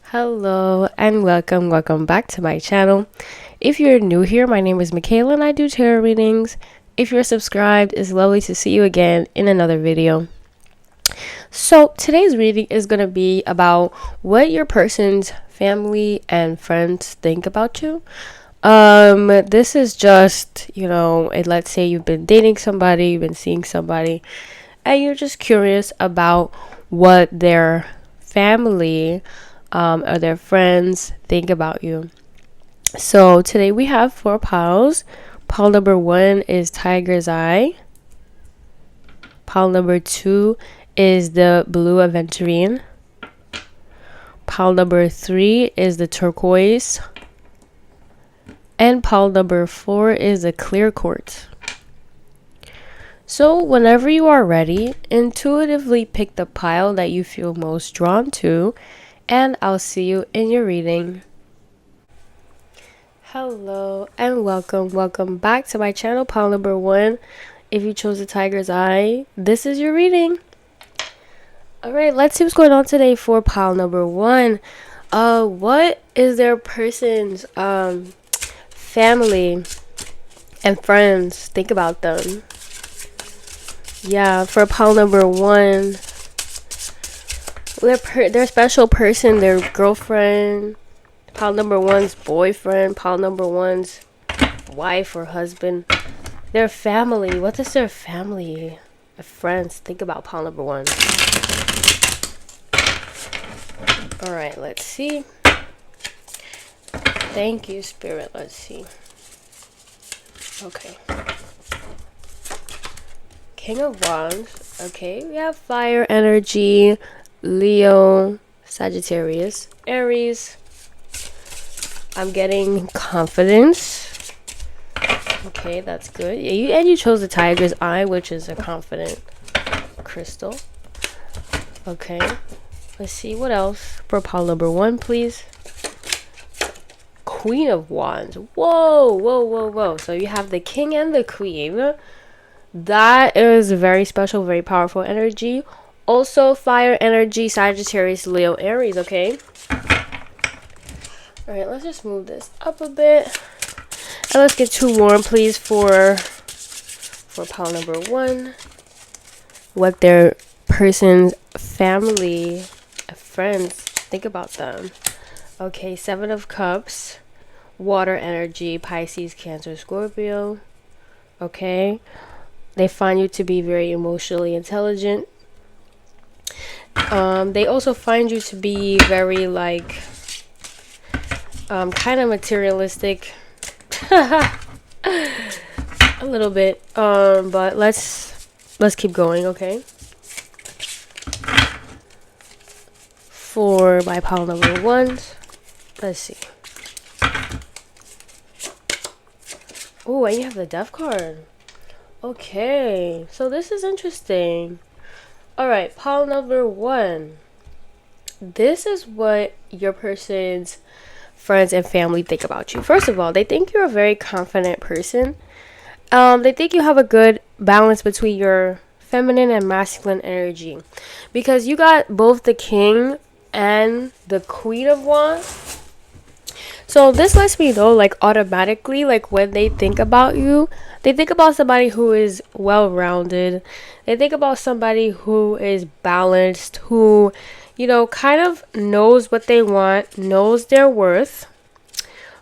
Hello and welcome back to my channel. If you're new here, my name is Makayla and I do tarot readings. If you're subscribed, it's lovely to see you again in another video. So today's reading is going to be about what your person's family and friends think about you. This is just, let's say you've been dating somebody, you've been seeing somebody, and you're just curious about what their family or their friends think about you. So today we have 4 piles. Pile number 1 is Tiger's Eye. Pile number 2 is the Blue Aventurine. Pile number 3 is the Turquoise. And pile number 4 is the Clear Quartz. So whenever you are ready, intuitively pick the pile that you feel most drawn to, and I'll see you in your reading. Hello and welcome back to my channel, pile number 1. If you chose the Tiger's Eye, this is your reading. Alright, let's see what's going on today for pile number 1. What is their person's family and friends think about them? Yeah, for pile number 1, their special person, their girlfriend, pile number 1's boyfriend, pile number 1's wife or husband, their family. What does their family, their friends think about pile number 1? Alright, let's see. Thank you, Spirit. Let's see. Okay. King of Wands. Okay, we have fire energy, Leo, Sagittarius, Aries. I'm getting confidence. Okay, that's good. Yeah, you chose the Tiger's Eye, which is a confident crystal. Okay, let's see what else for pile number 1, please. Queen of Wands. Whoa. So you have the King and the Queen. That is very special, very powerful energy. Also, fire energy, Sagittarius, Leo, Aries, okay? Alright, let's just move this up a bit. And let's get 2 more, please, for pile number 1. What their person's family, friends think about them. Okay, 7 of Cups, water energy, Pisces, Cancer, Scorpio. Okay, they find you to be very emotionally intelligent. They also find you to be very kind of materialistic. A little bit. But let's keep going, okay? For my pile number 1, let's see. Oh, and you have the Death card. Okay, so this is interesting. Alright, pile number 1. This is what your person's friends and family think about you. First of all, they think you're a very confident person. They think you have a good balance between your feminine and masculine energy, because you got both the King and the Queen of Wands. So this lets me know, automatically, when they think about you, they think about somebody who is well-rounded. They think about somebody who is balanced, who, kind of knows what they want, knows their worth.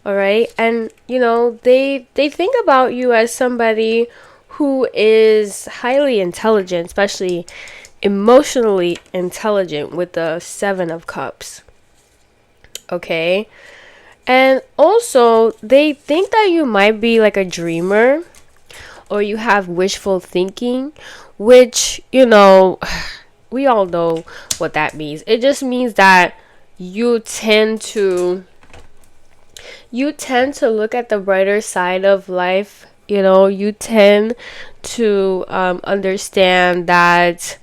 All right. And, they think about you as somebody who is highly intelligent, especially emotionally intelligent, with the 7 of Cups. Okay. And also, they think that you might be like a dreamer, or you have wishful thinking, which, we all know what that means. It just means that you tend to look at the brighter side of life. You tend to understand that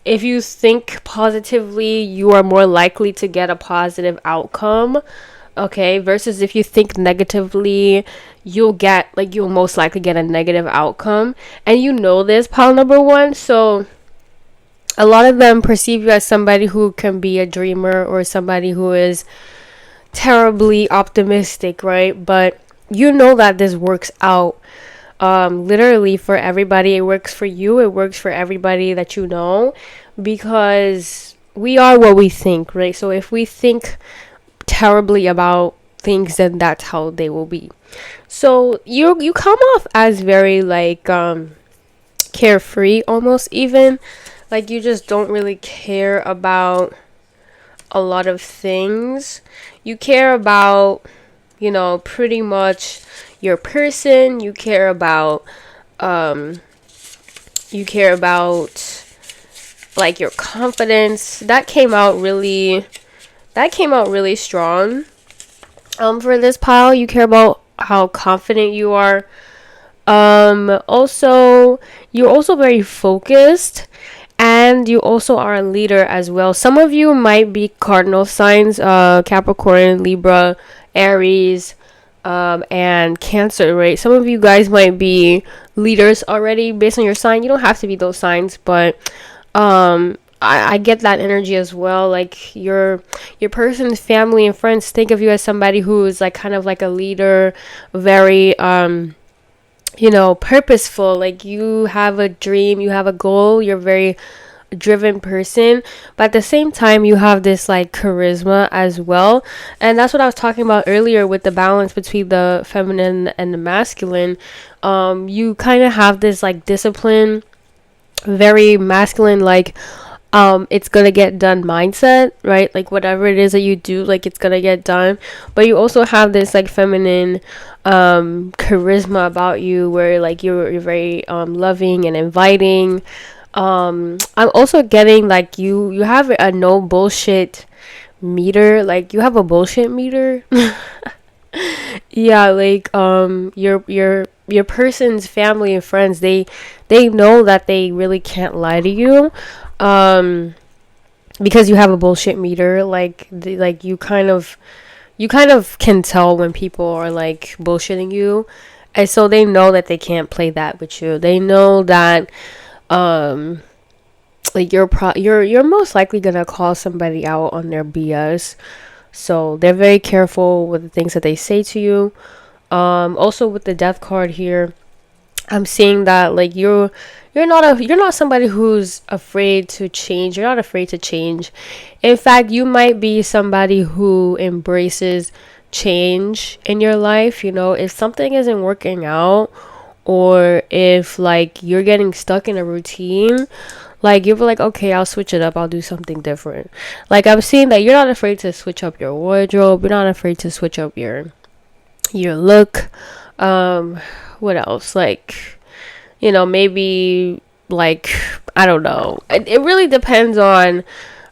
if you think positively, you are more likely to get a positive outcome. Okay, versus if you think negatively, you'll most likely get a negative outcome. And this, pile number 1. So a lot of them perceive you as somebody who can be a dreamer or somebody who is terribly optimistic, right? But you know that this works out literally for everybody. It works for you, it works for everybody that you know, because we are what we think, right? So if we think terribly about things, then that's how they will be. So you come off as very like carefree, almost, even like you just don't really care about a lot of things. You care about, pretty much your person. You care about like your confidence. That came out really strong. For this pile, you care about how confident you are. Also, you're also very focused, and you also are a leader as well. Some of you might be cardinal signs, Capricorn, Libra, Aries, and Cancer, right? Some of you guys might be leaders already based on your sign. You don't have to be those signs, but I get that energy as well. Like your person's family and friends think of you as somebody who is like kind of like a leader, very purposeful. Like you have a dream, you have a goal, you're very driven person, but at the same time you have this like charisma as well. And that's what I was talking about earlier with the balance between the feminine and the masculine. You kind of have this like discipline, very masculine, like it's gonna get done mindset, right? Like whatever it is that you do, like it's gonna get done. But you also have this like feminine charisma about you, where like you're very loving and inviting. I'm also getting like you have a no bullshit meter. Like you have a bullshit meter. Yeah, like your person's family and friends, they know that they really can't lie to you, because you have a bullshit meter. Like you kind of can tell when people are like bullshitting you, and so they know that they can't play that with you. They know that like you're most likely gonna call somebody out on their BS. So they're very careful with the things that they say to you. Also with the death card here, I'm seeing that like you're not somebody who's afraid to change. You're not afraid to change. In fact, you might be somebody who embraces change in your life. If something isn't working out, or if like you're getting stuck in a routine, like you're like, okay, I'll switch it up, I'll do something different. Like I'm seeing that you're not afraid to switch up your wardrobe, you're not afraid to switch up your look. What else? Like, maybe like, I don't know, it really depends on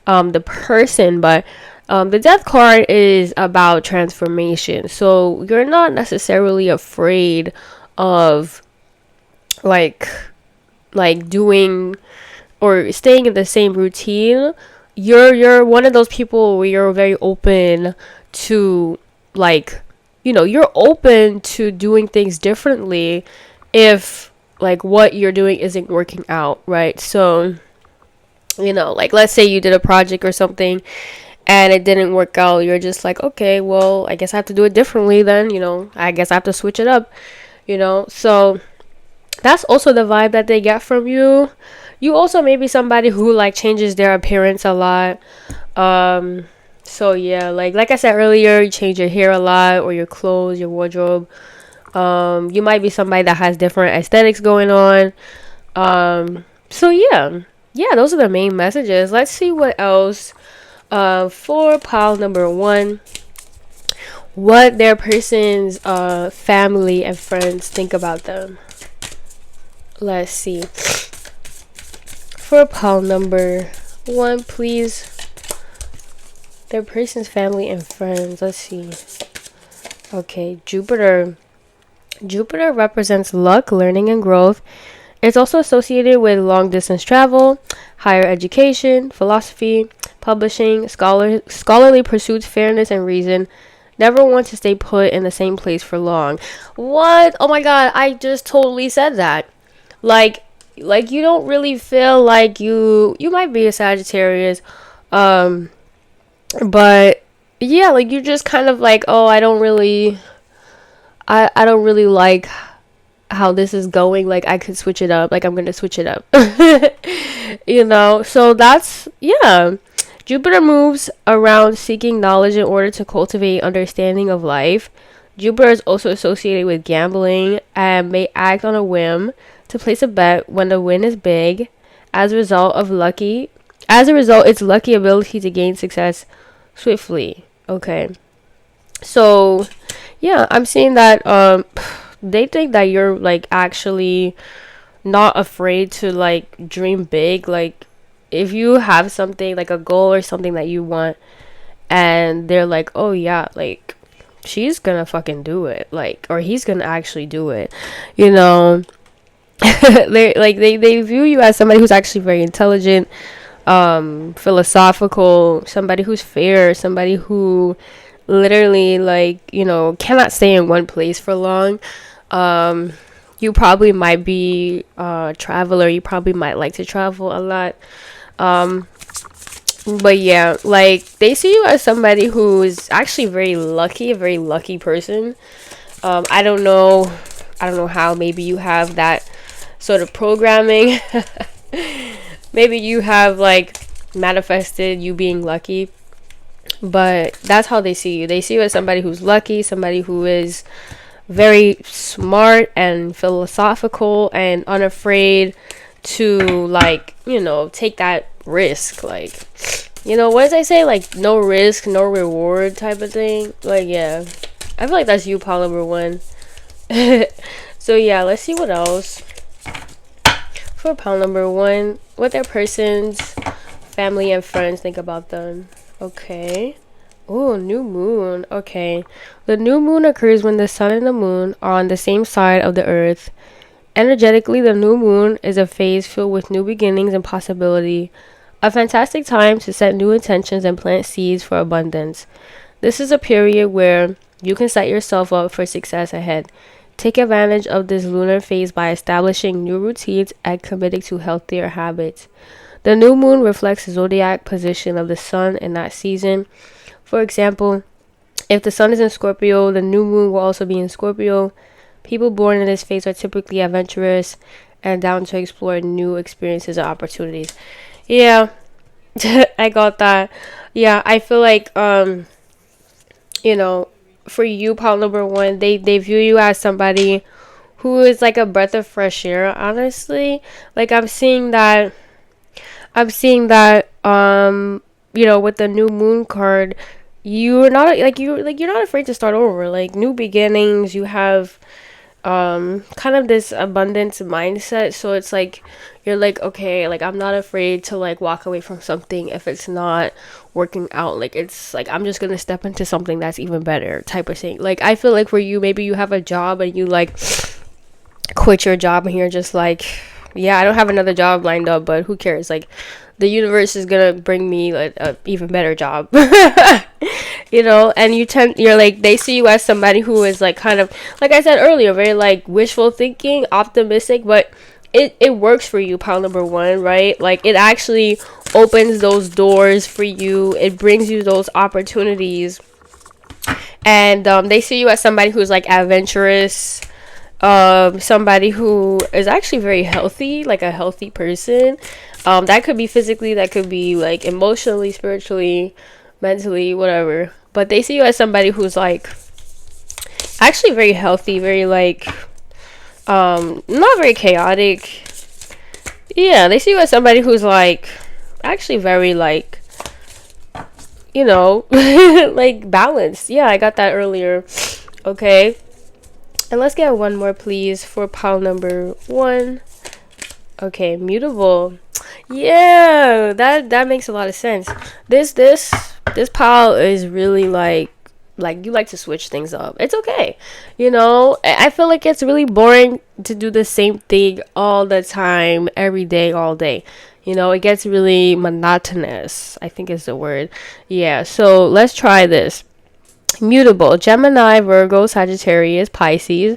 the person. But the death card is about transformation, so you're not necessarily afraid of like doing or staying in the same routine. You're one of those people where you're very open to like, you're open to doing things differently if like what you're doing isn't working out, right? So like let's say you did a project or something and it didn't work out. You're just like, okay, well, I guess I have to do it differently then. I guess I have to switch it up. So that's also the vibe that they get from you. You also may be somebody who like changes their appearance a lot. So yeah, like I said earlier, you change your hair a lot, or your clothes, your wardrobe. You might be somebody that has different aesthetics going on. So yeah, those are the main messages. Let's see what else. For pile number 1, what their person's family and friends think about them. Let's see. For pile number 1, please. Their person's family and friends. Let's see. Okay, Jupiter. Jupiter represents luck, learning, and growth. It's also associated with long distance travel, higher education, philosophy, publishing, scholarly pursuits, fairness, and reason. Never want to stay put in the same place for long. What? Oh my god, I just totally said that. Like, like you don't really feel like you might be a Sagittarius, um but yeah, like you're just kind of like, oh, I don't really like how this is going. Like I could switch it up. Like I'm gonna switch it up. So that's, yeah. Jupiter moves around seeking knowledge in order to cultivate understanding of life. Jupiter is also associated with gambling and may act on a whim to place a bet when the win is big. As a result of lucky as a result, its lucky ability to gain success swiftly. Okay. So yeah, I'm seeing that they think that you're like actually not afraid to like dream big. Like if you have something like a goal or something that you want, and they're like, oh yeah, like she's gonna fucking do it, like, or he's gonna actually do it, you know. They view you as somebody who's actually very intelligent, philosophical, somebody who's fair, somebody who literally, like, cannot stay in one place for long. You probably might be a traveler. You probably might like to travel a lot. But yeah, like they see you as somebody who's actually very lucky, a very lucky person. I don't know. I don't know how. Maybe you have that sort of programming. Maybe you have like manifested you being lucky. But that's how they see you. They see you as somebody who's lucky, somebody who is very smart and philosophical and unafraid to, like, take that risk. Like, what does I say? Like, no risk, no reward type of thing. Like, yeah. I feel like that's you, Paul number one. So, yeah, let's see what else. For Paul number one, what their person's family and friends think about them. Okay. Oh, new moon. Okay. The new moon occurs when the sun and the moon are on the same side of the earth. Energetically, the new moon is a phase filled with new beginnings and possibility. A fantastic time to set new intentions and plant seeds for abundance. This is a period where you can set yourself up for success ahead. Take advantage of this lunar phase by establishing new routines and committing to healthier habits. The new moon reflects the zodiac position of the sun in that season. For example, if the sun is in Scorpio, the new moon will also be in Scorpio. People born in this phase are typically adventurous and down to explore new experiences and opportunities. Yeah, I got that. Yeah, I feel like, for you, Paul number one, they view you as somebody who is like a breath of fresh air, honestly. Like, I'm seeing that, with the new moon card, you're not you're not afraid to start over. Like, new beginnings, you have kind of this abundance mindset. So it's like you're like, okay, like I'm not afraid to like walk away from something if it's not working out. Like, it's like I'm just gonna step into something that's even better type of thing. Like, I feel like for you, maybe you have a job and you like quit your job and you're just like, yeah, I don't have another job lined up, but who cares? Like, the universe is gonna bring me like a even better job. And you're like, they see you as somebody who is like, kind of like I said earlier, very like wishful thinking, optimistic, but it works for you, Paul number one, right? Like, it actually opens those doors for you. It brings you those opportunities. And they see you as somebody who's like adventurous, somebody who is actually very healthy, like a healthy person. That could be physically, that could be like emotionally, spiritually, mentally, whatever. But they see you as somebody who's like actually very healthy, very like not very chaotic. Yeah, they see you as somebody who's like actually very like like balanced. Yeah, I got that earlier. Okay. And let's get one more, please, for pile number one. Okay, mutable. Yeah, that makes a lot of sense. This pile is really like you like to switch things up. It's okay. I feel like it's really boring to do the same thing all the time, every day, all day. It gets really monotonous, I think is the word. Yeah, so let's try this. Mutable. Gemini, Virgo, Sagittarius, Pisces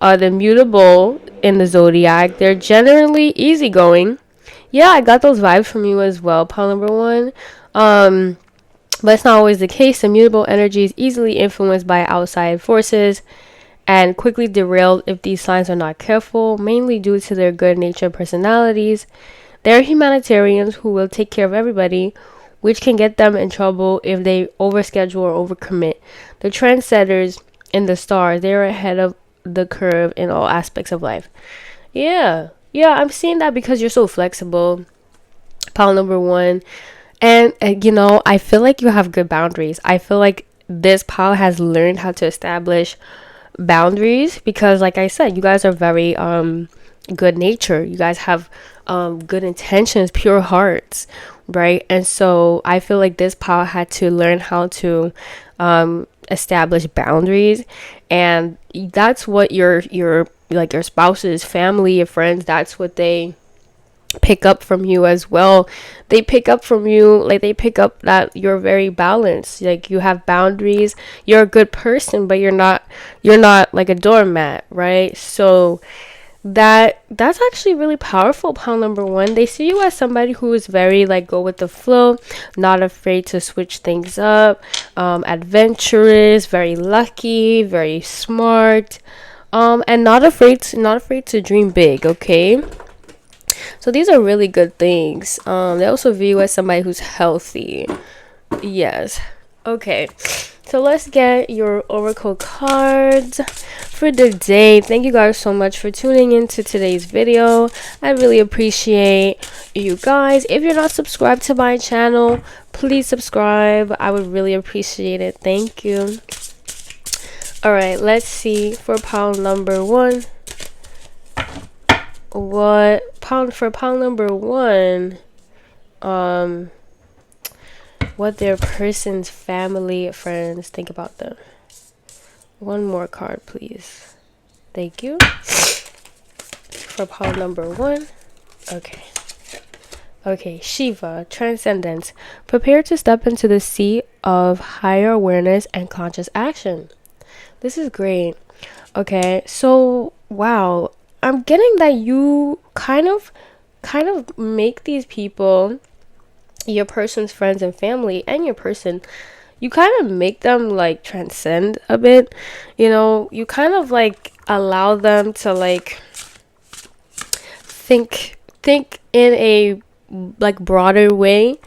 are the mutable in the zodiac. They're generally easygoing. Yeah, I got those vibes from you as well, pile number one. But it's not always the case. Immutable energy is easily influenced by outside forces and quickly derailed if these signs are not careful, mainly due to their good natured personalities. They're humanitarians who will take care of everybody, which can get them in trouble if they overschedule or overcommit. The trendsetters in the stars, they're ahead of the curve in all aspects of life. Yeah, I'm seeing that because you're so flexible. Pile number one. And, I feel like you have good boundaries. I feel like this pile has learned how to establish boundaries because, like I said, you guys are very good nature. You guys have good intentions, pure hearts, right? And so I feel like this pile had to learn how to establish boundaries, and that's what your like your spouse's family, your friends, that's what they pick up from you as well. They pick up from you, like they pick up that you're very balanced, like you have boundaries, you're a good person, but you're not like a doormat, right? So that's actually really powerful, pile number one. They see you as somebody who is very like go with the flow, not afraid to switch things up, adventurous, very lucky, very smart, and not afraid to dream big. Okay, so these are really good things. They also view you as somebody who's healthy. Yes. Okay. So let's get your oracle cards for the day. Thank you guys so much for tuning into today's video. I really appreciate you guys. If you're not subscribed to my channel, please subscribe. I would really appreciate it. Thank you. All right, let's see for pile number one. Pile number one, what their person's family, friends think about them. One more card, please. Thank you. For pile number one. Okay, Shiva, transcendence. Prepare to step into the sea of higher awareness and conscious action. This is great. Okay, so wow, I'm getting that you kind of make these people, your person's friends and family, and your person, you kind of make them like transcend a bit. You kind of like allow them to like think in a like broader way.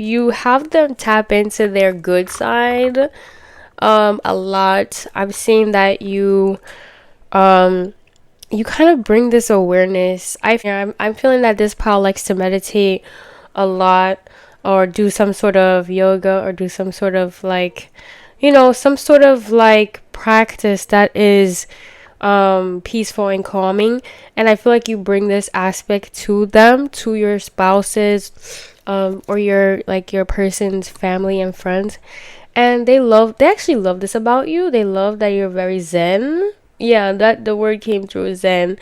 You have them tap into their good side a lot. I'm seeing that you kind of bring this awareness. I'm feeling that this pal likes to meditate a lot, or do some sort of yoga, or do some sort of like, some sort of like practice that is peaceful and calming. And I feel like you bring this aspect to them, to your spouses, or your person's family and friends, and they actually love this about you. They love that you're very zen. Yeah, that the word came through, zen.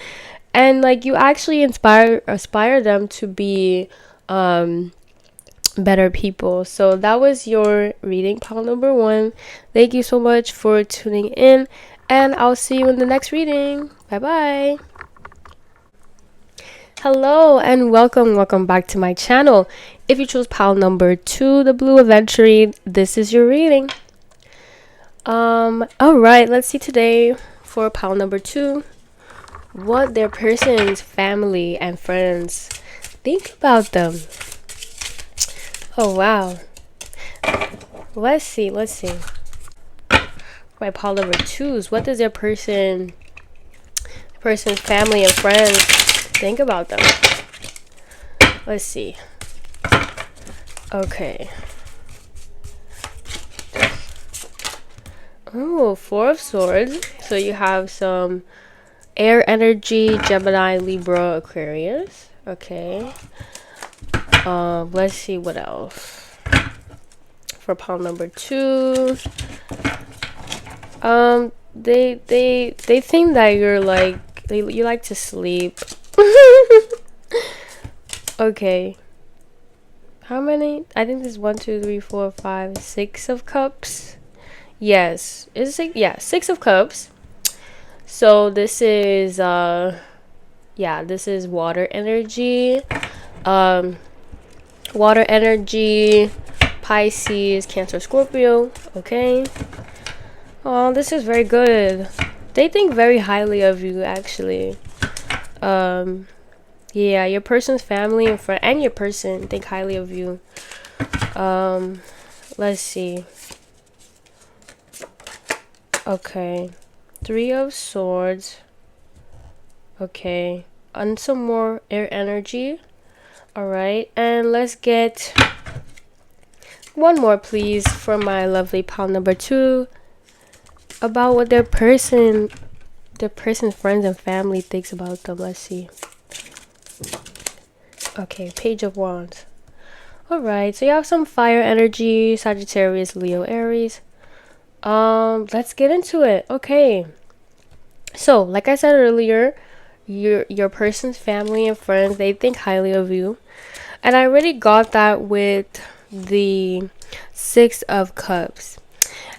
And like you actually aspire them to be better people. So that was your reading, pile number one. Thank you so much for tuning in, and I'll see you in the next reading. Bye bye. Hello and welcome back to my channel. If you chose pile number two, the blue aventurine, this is your reading. All right, let's see today for pile number two what their person's family and friends think about them. Oh wow. Let's see. My pile number twos, what does their person's family and friends think about them? Let's see. Okay. Oh, Four of Swords. So you have some air energy, Gemini, Libra, Aquarius. Okay. Let's see what else. For pile number two. They think that you're like you like to sleep. Okay. How many? I think this is 1, 2, 3, 4, 5, 6 of cups. Yes. Is it? Yeah, 6 of cups. So this is this is water energy. Um Water energy, Pisces, Cancer, Scorpio. Okay. Oh, this is very good. They think very highly of you, actually. Um, yeah, your person's family and friend and your person think highly of you. Let's see. Okay, Three of Swords. Okay, and some more air energy. All right, and let's get one more, please, for my lovely pile number 2, about what their person's friends and family thinks about them. Let's see. Okay, Page of Wands. All right, so you have some fire energy, Sagittarius, Leo, Aries. Let's get into it. Okay. So, like I said earlier, your person's family and friends, they think highly of you. And I already got that with the Six of Cups.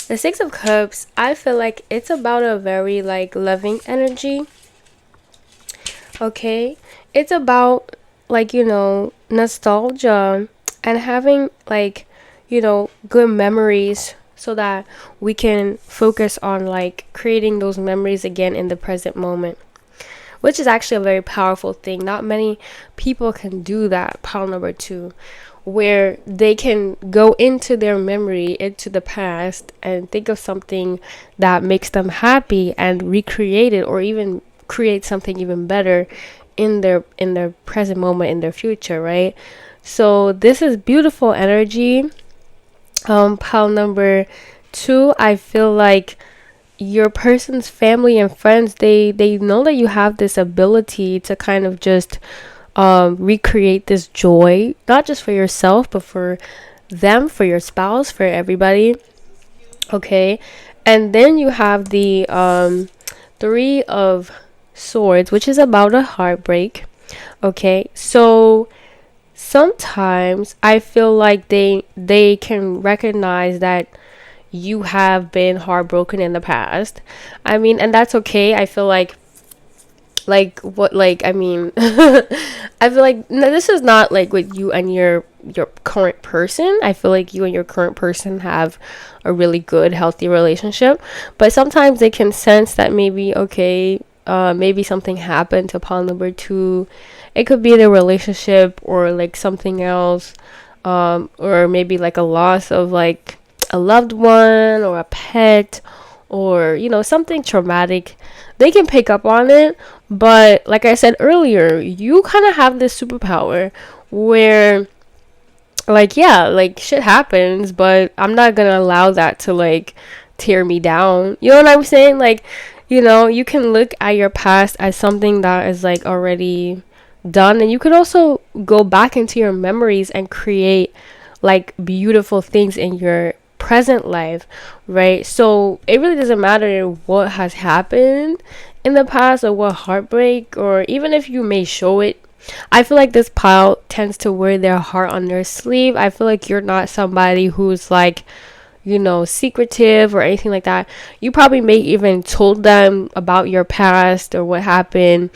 The Six of Cups, I feel like it's about a very like loving energy. Okay? It's about like, nostalgia and having like, good memories so that we can focus on like creating those memories again in the present moment, which is actually a very powerful thing. Not many people can do that, pile number 2, where they can go into their memory, into the past, and think of something that makes them happy and recreate it, or even create something even better in their present moment, in their future, right? So this is beautiful energy. Pile number 2, I feel like your person's family and friends, they know that you have this ability to kind of just recreate this joy, not just for yourself but for them, for your spouse, for everybody. Okay. And then you have the Three of Swords, which is about a heartbreak. Okay, so sometimes I feel like they can recognize that you have been heartbroken in the past. I mean, and that's okay. I feel like what like I mean I feel like no, this is not like with you and your current person. I feel like you and your current person have a really good healthy relationship, but sometimes they can sense that maybe okay, maybe something happened to pile number 2. It could be the relationship or like something else, or maybe like a loss of like a loved one or a pet, or something traumatic. They can pick up on it, but like I said earlier, you kind of have this superpower where like yeah, like shit happens, but I'm not gonna allow that to like tear me down. You know what I'm saying? Like, you can look at your past as something that is like already done, and you could also go back into your memories and create like beautiful things in your present life, right? So it really doesn't matter what has happened in the past or what heartbreak, or even if you may show it. I feel like this pile tends to wear their heart on their sleeve. I feel like you're not somebody who's like, secretive or anything like that. You probably may even told them about your past or what happened.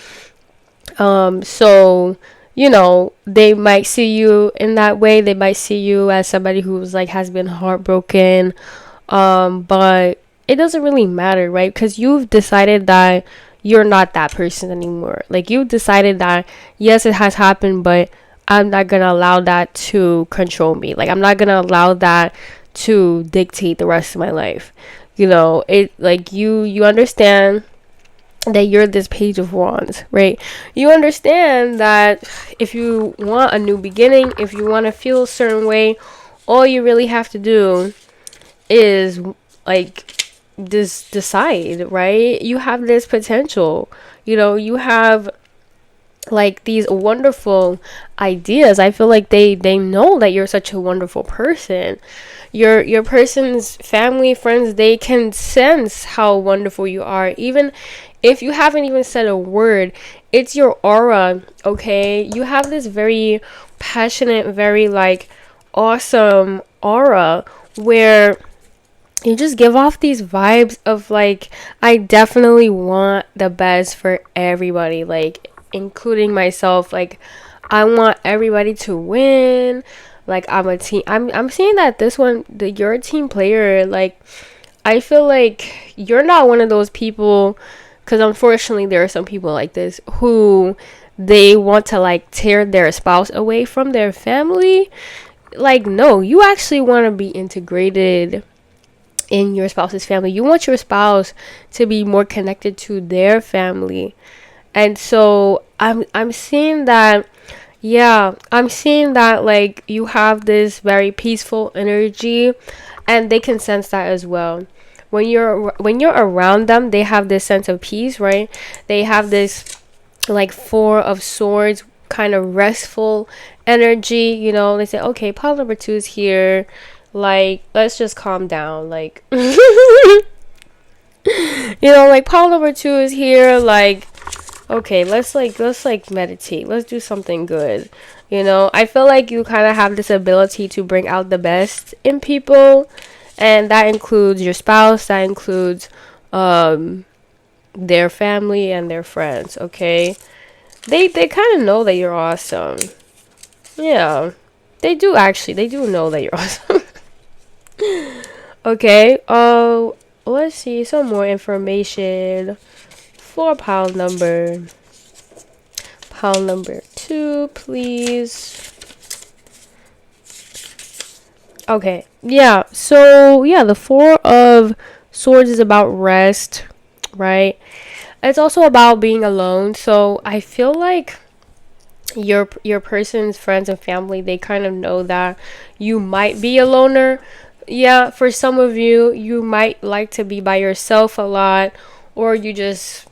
So they might see you in that way. They might see you as somebody who's like has been heartbroken. But it doesn't really matter, right? Because you've decided that you're not that person anymore. Like you've decided that yes, it has happened, but I'm not gonna allow that to control me. Like I'm not gonna allow that to dictate the rest of my life. It like you understand that you're this Page of Wands, right? You understand that if you want a new beginning, if you want to feel a certain way, all you really have to do is like just decide, right? You have this potential. You have like these wonderful ideas. I feel like they know that you're such a wonderful person. Your person's family, friends, they can sense how wonderful you are, even if you haven't even said a word. It's your aura. Okay, you have this very passionate, very like awesome aura where you just give off these vibes of like, I definitely want the best for everybody, like including myself. Like, I want everybody to win. Like, I'm a team. I'm seeing that this one, you're a team player. Like, I feel like you're not one of those people, because unfortunately there are some people like this who they want to like tear their spouse away from their family. Like, no, you actually want to be integrated in your spouse's family. You want your spouse to be more connected to their family. And so I'm seeing that, yeah, I'm seeing that like you have this very peaceful energy, and they can sense that as well. When you're around them, they have this sense of peace, right? They have this like Four of Swords kind of restful energy. They say, okay, pile number two is here, like, let's just calm down, like like pile number two is here, like, okay, let's meditate, let's do something good. I feel like you kind of have this ability to bring out the best in people, and that includes your spouse, that includes their family and their friends. Okay, they kind of know that you're awesome. Yeah, they do know that you're awesome. Okay, let's see some more information for pile number two, please. Okay, yeah, so yeah, the Four of Swords is about rest, right? It's also about being alone. So I feel like your person's friends and family, they kind of know that you might be a loner. Yeah, for some of you, you might like to be by yourself a lot, or you just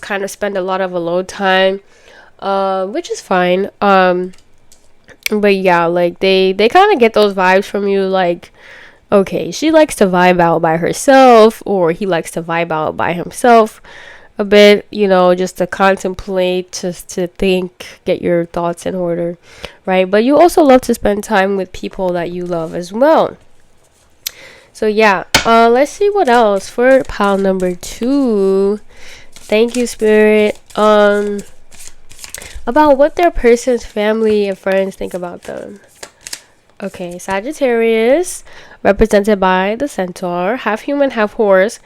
kind of spend a lot of alone time, which is fine. But yeah, like they kind of get those vibes from you, like, okay, she likes to vibe out by herself, or he likes to vibe out by himself a bit, just to contemplate, just to think, get your thoughts in order, right? But you also love to spend time with people that you love as well. So yeah, let's see what else for pile number two. Thank you, Spirit. About what their person's family and friends think about them. Okay, Sagittarius, represented by the centaur, half human, half horse.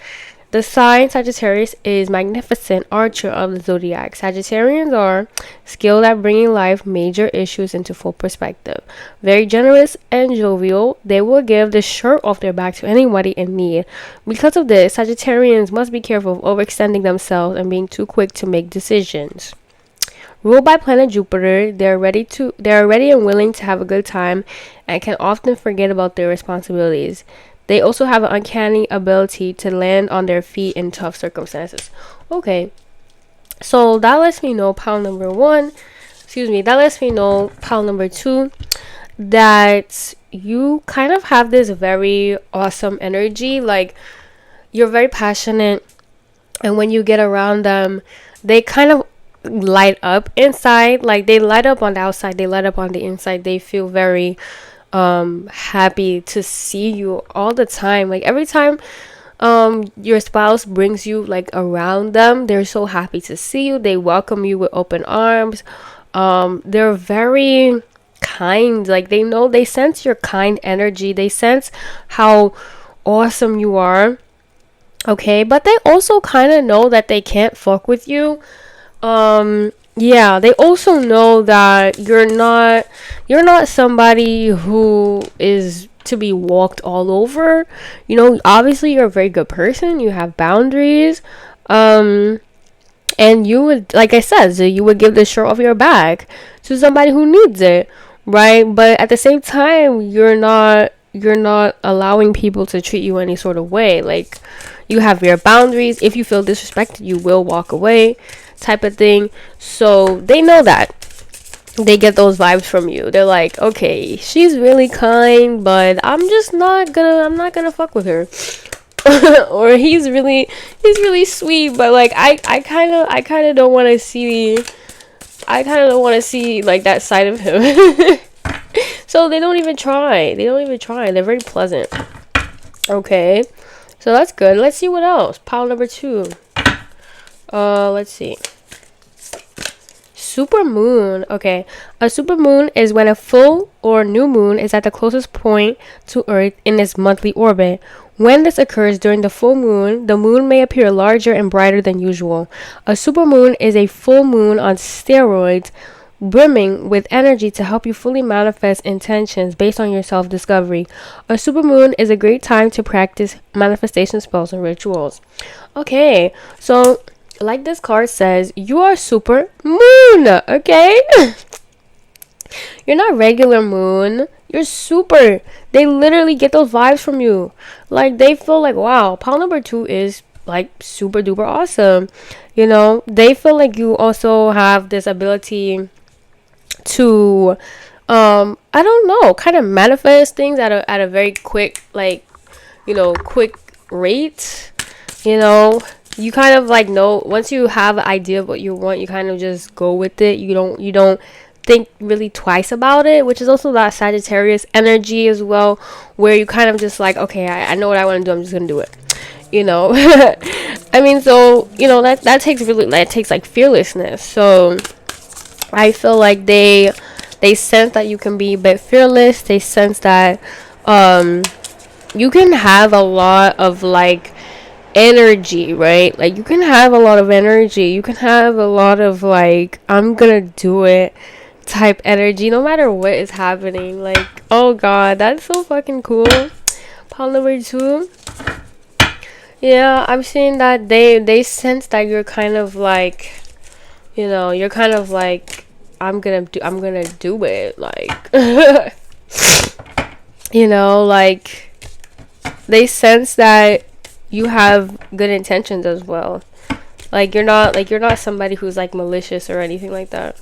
The sign Sagittarius is magnificent archer of the zodiac. Sagittarians are skilled at bringing life major issues into full perspective. Very generous and jovial, they will give the shirt off their back to anybody in need. Because of this, Sagittarians must be careful of overextending themselves and being too quick to make decisions. Ruled by planet Jupiter, they are ready and willing to have a good time and can often forget about their responsibilities. They also have an uncanny ability to land on their feet in tough circumstances. Okay, so that lets me know pile number one, that lets me know pile number two, that you kind of have this very awesome energy. Like, you're very passionate, and when you get around them, they kind of light up inside. Like, they light up on the outside, they light up on the inside. They feel very happy to see you all the time. Like, every time your spouse brings you like around them, they're so happy to see you. They welcome you with open arms. They're very kind. Like, they sense your kind energy, they sense how awesome you are. Okay, but they also kind of know that they can't fuck with you. Yeah, they also know that you're not somebody who is to be walked all over. Obviously you're a very good person, you have boundaries, and you would, like I said, so you would give the shirt off your back to somebody who needs it, right? But at the same time, you're not allowing people to treat you any sort of way. Like, you have your boundaries. If you feel disrespected, you will walk away, type of thing. So they know that. They get those vibes from you. They're like, okay, she's really kind, but I'm not gonna fuck with her. Or he's really sweet, but like I kind of don't want to see like that side of him. So they don't even try. They're very pleasant. Okay, so that's good. Let's see what else. Pile number 2. Let's see. Supermoon. Okay, a supermoon is when a full or new moon is at the closest point to Earth in its monthly orbit. When this occurs during the full moon, the moon may appear larger and brighter than usual. A supermoon is a full moon on steroids, brimming with energy to help you fully manifest intentions based on your self discovery. A supermoon is a great time to practice manifestation spells and rituals. Okay, so like this card says, you are super moon, okay? You're not regular moon. You're super. They literally get those vibes from you. Like, they feel like, wow, pile number 2 is like super duper awesome. They feel like you also have this ability to I don't know, kind of manifest things at a very quick, like, quick rate. You kind of like know, once you have an idea of what you want, you kind of just go with it. You don't think really twice about it, which is also that Sagittarius energy as well, where you kind of just like, okay, I know what I want to do, I'm just gonna do it. I mean, so that takes like fearlessness. So I feel like they sense that you can be a bit fearless. They sense that you can have a lot of like energy, right? Like, you can have a lot of energy. You can have a lot of like, I'm gonna do it type energy no matter what is happening. Like, oh god, that's so fucking cool. Pile number 2. Yeah, I'm seeing that they sense that you're kind of like, you're kind of like, I'm gonna do it, like like, they sense that you have good intentions as well. Like, you're not somebody who's like malicious or anything like that.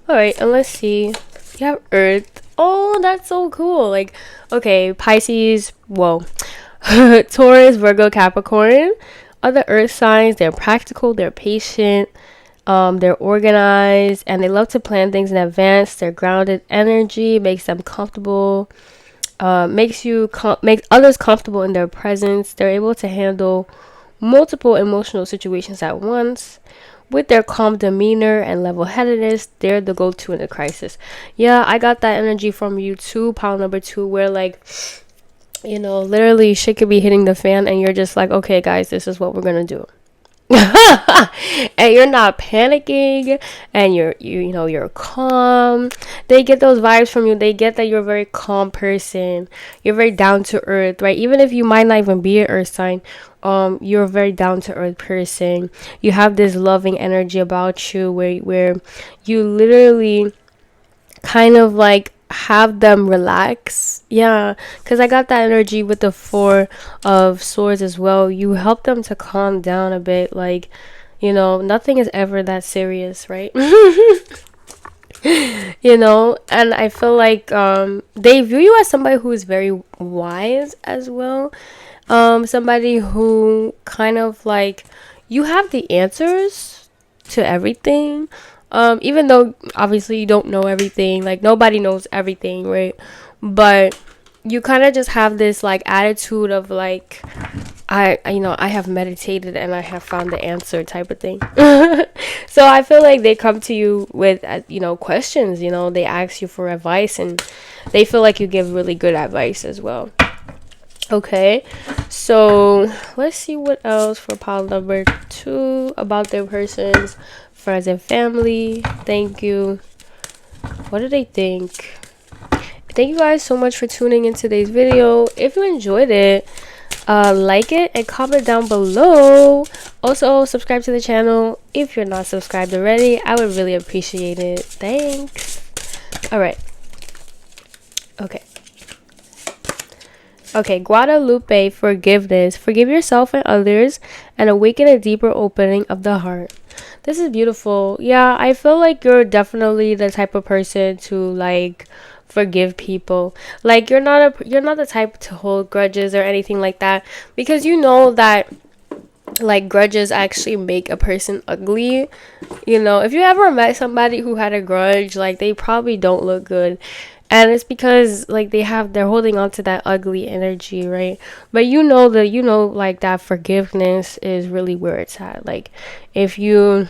All right, and let's see. You have Earth. Oh, that's so cool. Like, okay, Pisces, whoa. Taurus, Virgo, Capricorn. Other Earth signs, they're practical, they're patient, they're organized, and they love to plan things in advance. Their grounded energy makes them comfortable, makes others comfortable in their presence. They're able to handle multiple emotional situations at once. With their calm demeanor and level-headedness, they're the go-to in a crisis. Yeah, I got that energy from you too, pile number 2, where like, literally shit could be hitting the fan and you're just like, okay guys, this is what we're gonna do. And you're not panicking, and you're calm. They get those vibes from you. They get that you're a very calm person. You're very down to earth, right? Even if you might not even be an earth sign, you're a very down to earth person. You have this loving energy about you, where you literally kind of like have them relax. Yeah, because I got that energy with the 4 of swords as well. You help them to calm down a bit. Like, nothing is ever that serious, right? And I feel like they view you as somebody who is very wise as well. Somebody who kind of like, you have the answers to everything. Even though obviously you don't know everything, like nobody knows everything, right? But you kind of just have this like attitude of like, I have meditated and I have found the answer type of thing. So I feel like they come to you with questions. They ask you for advice, and they feel like you give really good advice as well. Okay, so let's see what else for pile number 2 about their person's friends and family. Thank you. What do they think? Thank you guys so much for tuning in today's video. If you enjoyed it, like it and comment down below. Also, subscribe to the channel if you're not subscribed already. I would really appreciate it. Thanks. All right. Okay, Guadalupe, forgiveness. Forgive yourself and others and awaken a deeper opening of the heart. This is beautiful. Yeah, I feel like you're definitely the type of person to like forgive people. Like, you're not the type to hold grudges or anything like that, because you know that like grudges actually make a person ugly. If you ever met somebody who had a grudge, like, they probably don't look good. And it's because like they're holding on to that ugly energy, right? But like that forgiveness is really where it's at. Like if you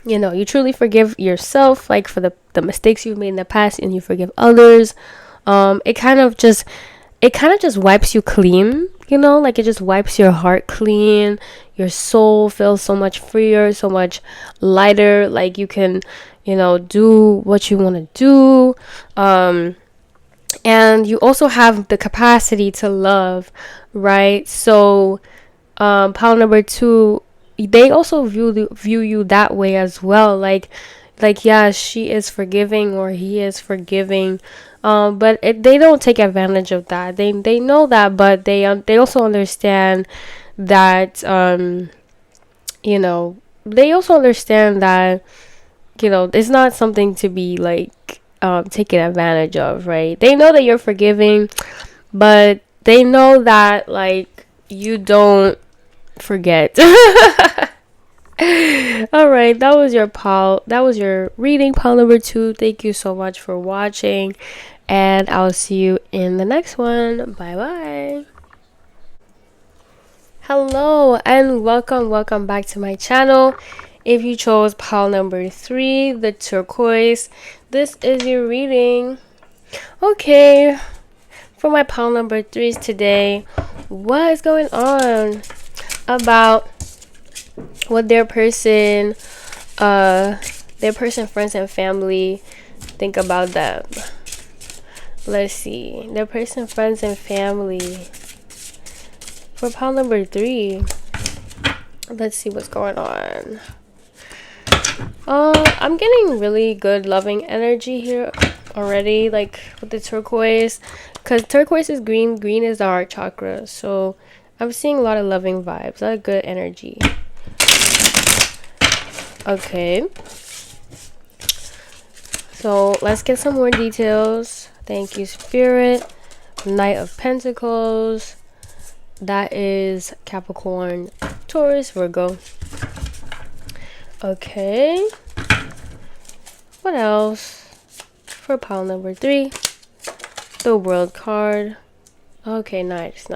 truly forgive yourself, like for the mistakes you've made in the past, and you forgive others, it kind of just wipes you clean, like it just wipes your heart clean. Your soul feels so much freer, so much lighter, like you can do what you want to do. And you also have the capacity to love, right? So pile number two, they also view you that way as well. Like yeah, she is forgiving or he is forgiving, but they don't take advantage of that. They know that, but they also understand that they also understand that it's not something to be like taken advantage of, right? They know that you're forgiving, but they know that like you don't forget. All right, that was your reading, pile number two. Thank you so much for watching, and I'll see you in the next one. Bye bye. Hello and welcome back to my channel. If you chose pile number three, the turquoise, this is your reading. Okay, for my pile number threes today, what is going on about what their person, friends, and family think about them. Let's see. Their person, friends, and family. For pile number three, let's see what's going on. I'm getting really good loving energy here already, like with the turquoise, because turquoise is green. Green is the heart chakra, so I'm seeing a lot of loving vibes, a lot of good energy. Okay, so let's get some more details. Thank you, Spirit. Knight of Pentacles. That is Capricorn, Taurus, Virgo. Okay. What else? For pile number three, the World card. Okay, nice.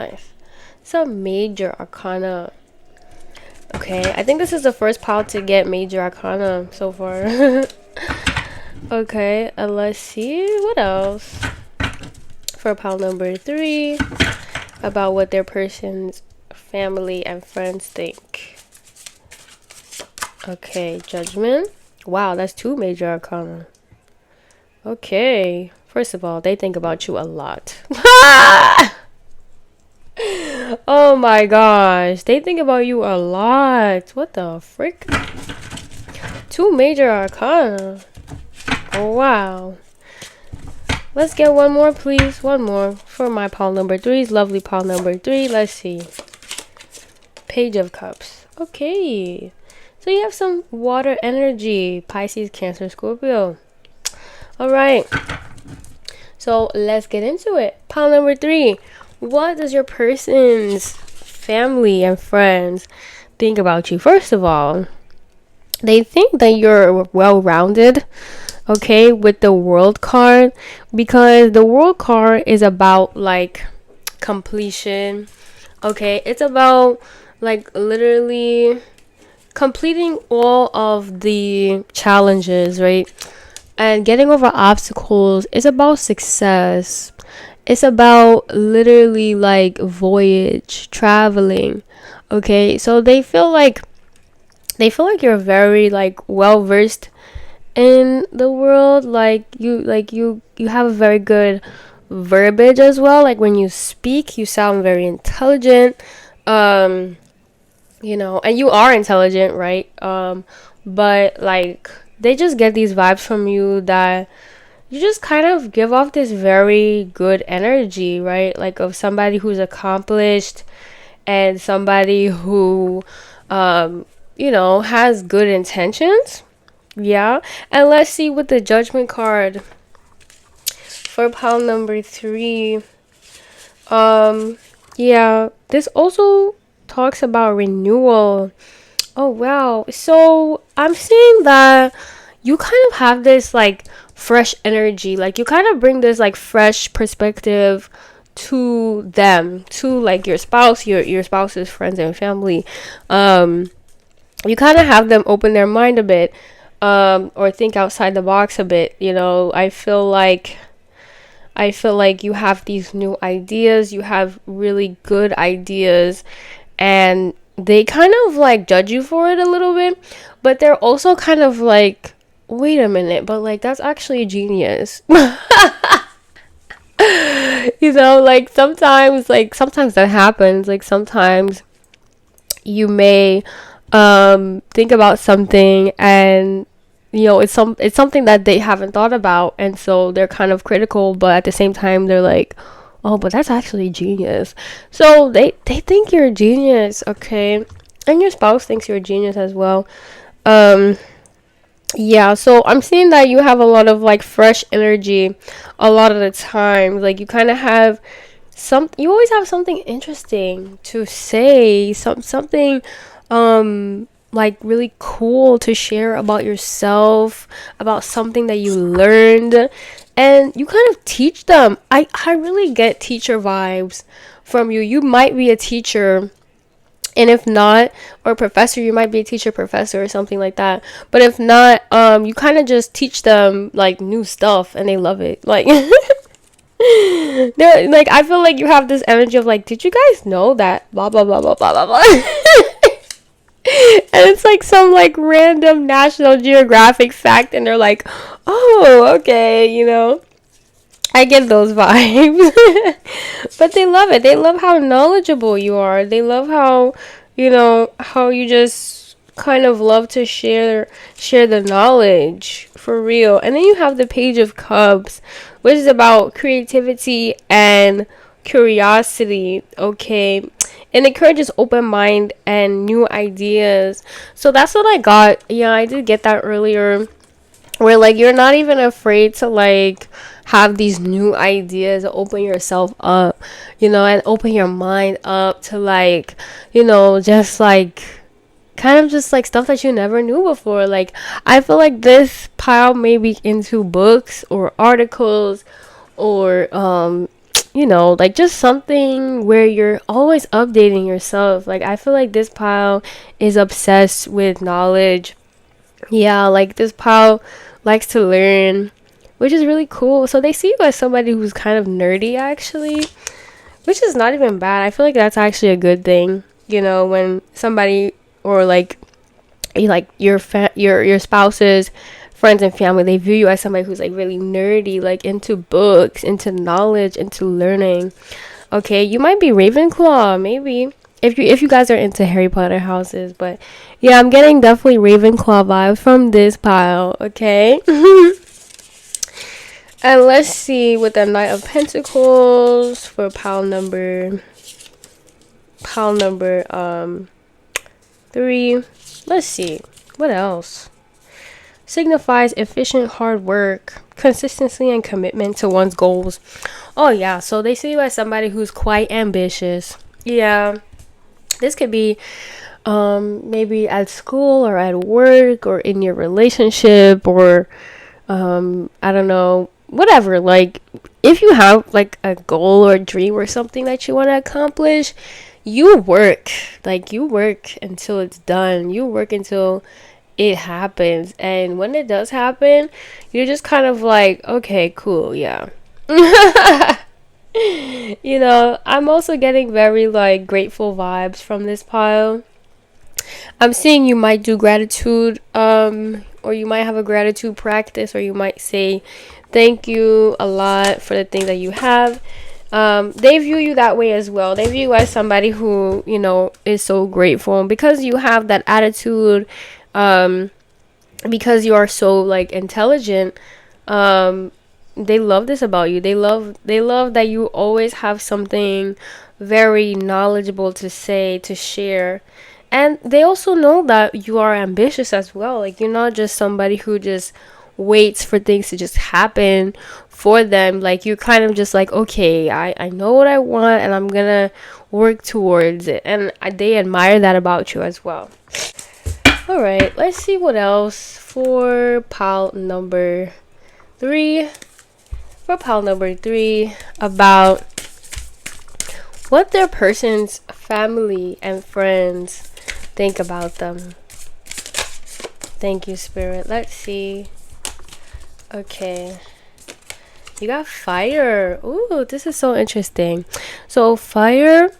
Some major arcana. Okay, I think this is the first pile to get major arcana so far. Okay, and let's see what else. For pile number three, about what their person's family and friends think. Okay, Judgment. Wow, that's two major arcana. Okay, first of all, they think about you a lot. Oh my gosh, they think about you a lot. What the frick? Two major arcana. Oh wow. Let's get one more, please. One more for my pile number threes. Lovely pile number three. Let's see. Page of Cups. Okay. So you have some water energy. Pisces, Cancer, Scorpio. All right. So let's get into it. Pile number three. What does your person's family and friends think about you? First of all, they think that you're well-rounded, okay, with the World card, because the World card is about like completion. Okay, it's about like literally completing all of the challenges, right? And getting over obstacles is about success. It's about literally like voyage, traveling. Okay, so they feel like you're very like well versed in the world. You have a very good verbiage as well. Like when you speak, you sound very intelligent. And you are intelligent, right? But like they just get these vibes from you that you just kind of give off this very good energy, right? Like of somebody who's accomplished and somebody who has good intentions. Yeah. And let's see with the Judgment card for pile number three. Yeah, this also talks about renewal. Oh wow. So I'm seeing that you kind of have this like fresh energy. Like you kind of bring this like fresh perspective to them, to like your spouse, your spouse's friends and family. You kind of have them open their mind a bit, or think outside the box a bit. I feel like you have these new ideas, you have really good ideas, and they kind of like judge you for it a little bit, but they're also kind of like, wait a minute, but like that's actually genius. Like sometimes that happens. Like sometimes you may think about something, and it's something that they haven't thought about, and so they're kind of critical, but at the same time they're like, oh, but that's actually genius. So they think you're a genius, okay? And your spouse thinks you're a genius as well. um yeah, so I'm seeing that you have a lot of like fresh energy a lot of the time. Like you always have something interesting to say, something like really cool to share about yourself, about something that you learned, and you kind of teach them. I really get teacher vibes from you. You might be a teacher, and if not, or professor, you might be a teacher professor or something like that. But if not, you kind of just teach them like new stuff and they love it. Like they're like, I feel like you have this energy of like, did you guys know that blah blah blah blah blah blah blah. And it's like some like random National Geographic fact, and they're like, oh, okay, I get those vibes. But they love it. They love how knowledgeable you are. They love how you just kind of love to share the knowledge for real. And then you have the Page of Cups, which is about creativity and curiosity, okay? It encourages open mind and new ideas. So that's what I got. Yeah, I did get that earlier, where like you're not even afraid to like have these new ideas, open yourself up, and open your mind up to like, just like kind of just like stuff that you never knew before. Like I feel like this pile may be into books or articles, or like just something where you're always updating yourself. Like I feel like this pile is obsessed with knowledge. Yeah, like this pile likes to learn, which is really cool. So they see you as somebody who's kind of nerdy, actually, which is not even bad. I feel like that's actually a good thing. When somebody, or like your spouse's friends and family, they view you as somebody who's like really nerdy, like into books, into knowledge, into learning. Okay, you might be Ravenclaw, maybe, if you guys are into Harry Potter houses. But yeah, I'm getting definitely Ravenclaw vibes from this pile, okay? And let's see with the Knight of Pentacles for pile number 3. Let's see what else. Signifies efficient hard work, consistency, and commitment to one's goals. Oh yeah, so they see you as somebody who's quite ambitious. Yeah, this could be maybe at school or at work or in your relationship, or I don't know, whatever. Like if you have like a goal or a dream or something that you want to accomplish, you work until it's done. You work until it happens, and when it does happen, you're just kind of like, okay, cool, yeah. I'm also getting very like grateful vibes from this pile. I'm seeing you might do gratitude, or you might have a gratitude practice, or you might say thank you a lot for the things that you have. They view you that way as well. They view you as somebody who, is so grateful, because you have that attitude, because you are so like intelligent. They love this about you. They love that you always have something very knowledgeable to say, to share. And they also know that you are ambitious as well. Like you're not just somebody who just waits for things to just happen for them. Like you kind of just like, okay, I know what I want, and I'm gonna work towards it. And they admire that about you as well. All right, let's see what else for pile number 3. For pile number 3, about what their person's family and friends think about them. Thank you, Spirit. Let's see. Okay. You got fire. Ooh, this is so interesting. So fire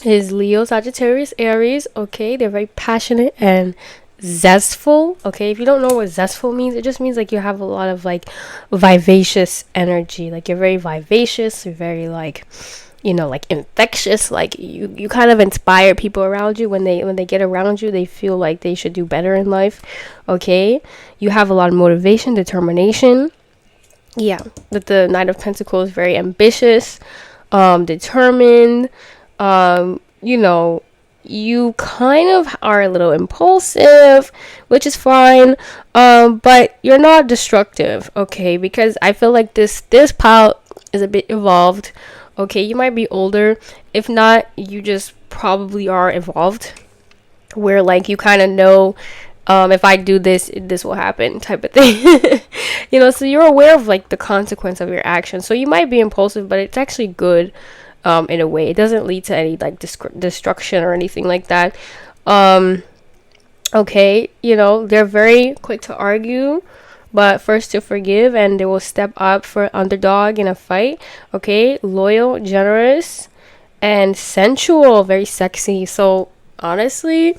is Leo, Sagittarius, Aries. Okay, they're very passionate and zestful. Okay, if you don't know what zestful means, it just means like you have a lot of like vivacious energy. Like you're very vivacious, you're very like, you know, like infectious. Like you kind of inspire people around you. When they get around you, they feel like they should do better in life. Okay, you have a lot of motivation, determination. Yeah, but the Knight of Pentacles is very ambitious, determined. You know, you kind of are a little impulsive, which is fine. But you're not destructive, okay? Because I feel like this pile is a bit evolved. Okay, you might be older. If not, you just probably are evolved, where like you kind of know, if I do this, this will happen, type of thing. You know, so you're aware of like the consequence of your actions. So you might be impulsive, but it's actually good, in a way. It doesn't lead to any like destruction or anything like that. Okay, you know, they're very quick to argue, but first to forgive, and they will step up for underdog in a fight. Okay, loyal, generous, and sensual, very sexy. So honestly,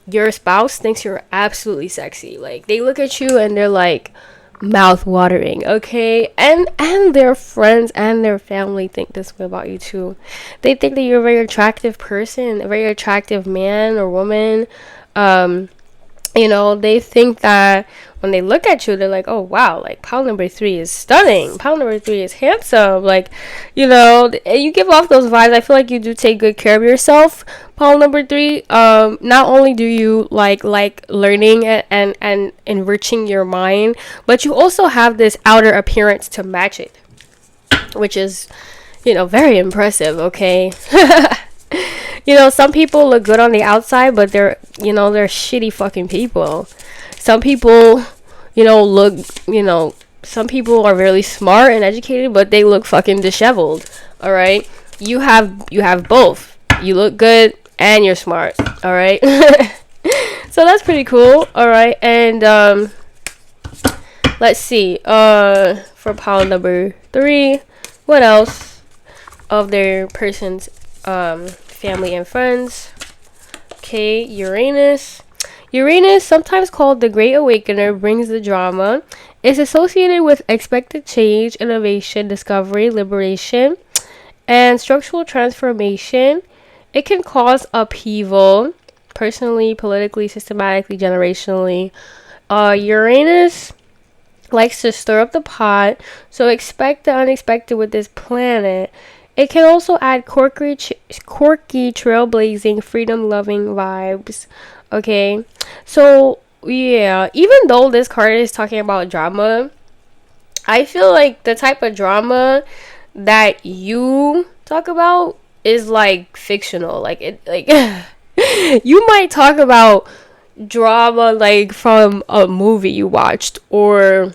your spouse thinks you're absolutely sexy. Like they look at you and they're like mouth watering, okay? And their friends and their family think this way about you too. They think that you're a very attractive person, a very attractive man or woman. You know, they think that when they look at you, they're like, oh wow, like pile number 3 is stunning, pile number 3 is handsome. Like, you know, you give off those vibes. I feel like you do take good care of yourself, pile number 3. Not only do you like learning and enriching your mind, but you also have this outer appearance to match it, which is, you know, very impressive. Okay. You know, some people look good on the outside, but they're shitty fucking people. Some people, you know, some people are really smart and educated, but they look fucking disheveled. All right, you have both. You look good and you're smart. All right. So that's pretty cool. All right, and let's see. For pile number 3, what else of their person's family and friends? Okay, Uranus. Uranus, sometimes called the Great Awakener, brings the drama. It's associated with expected change, innovation, discovery, liberation, and structural transformation. It can cause upheaval, personally, politically, systematically, generationally. Uranus likes to stir up the pot, so expect the unexpected with this planet. It can also add quirky, trailblazing, freedom-loving vibes. Okay, so yeah, even though this card is talking about drama, I feel like the type of drama that you talk about is like fictional. Like it, like you might talk about drama like from a movie you watched, or